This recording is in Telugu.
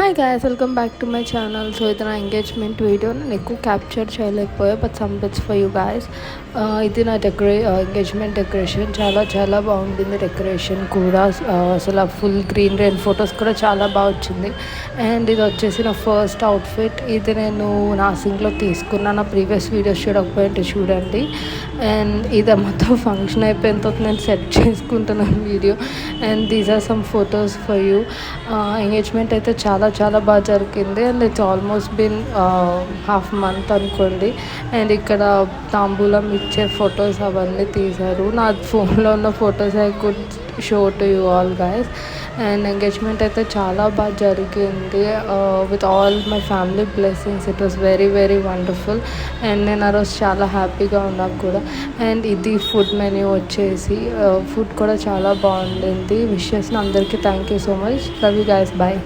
Hi guys, welcome back to my channel. So ఇది నా ఎంగేజ్మెంట్ వీడియో. నేను ఎక్కువ క్యాప్చర్ చేయలేకపోయా, but some bits for you guys. ఇది నా ఎంగేజ్మెంట్ డెకరేషన్. చాలా చాలా బాగుంటుంది డెకరేషన్ కూడా. అసలు ఫుల్ గ్రీనరీ అండ్ ఫొటోస్ కూడా చాలా బాగా వచ్చింది. అండ్ ఇది వచ్చేసి నా ఫస్ట్ అవుట్ఫిట్. ఇది నేను నాసింగ్లో తీసుకున్నా. నా ప్రీవియస్ వీడియోస్ చూడకపోయింటే చూడండి. అండ్ ఇది మొత్తం ఫంక్షన్ అయిపోయిన తర్వాత నేను సెట్ చేసుకుంటున్నాను video. And these are some photos for you. Engagement అయితే చాలా చాలా బాగా జరిగింది. And it's almost been half month అనుకోండి. అండ్ ఇక్కడ తాంబూలం ఇచ్చే ఫొటోస్ అవన్నీ తీశారు. నా ఫోన్లో ఉన్న photos I could show to you all guys. And engagement అయితే చాలా బాగా జరిగింది with all my family blessings. It was very very wonderful. And నేను ఆ రోజు చాలా హ్యాపీగా ఉన్నాను కూడా. అండ్ ఇది ఫుడ్ మెన్యూ వచ్చేసి ఫుడ్ కూడా చాలా బాగుండింది. విషెస్ అందరికీ thank you so much. Love you guys. Bye.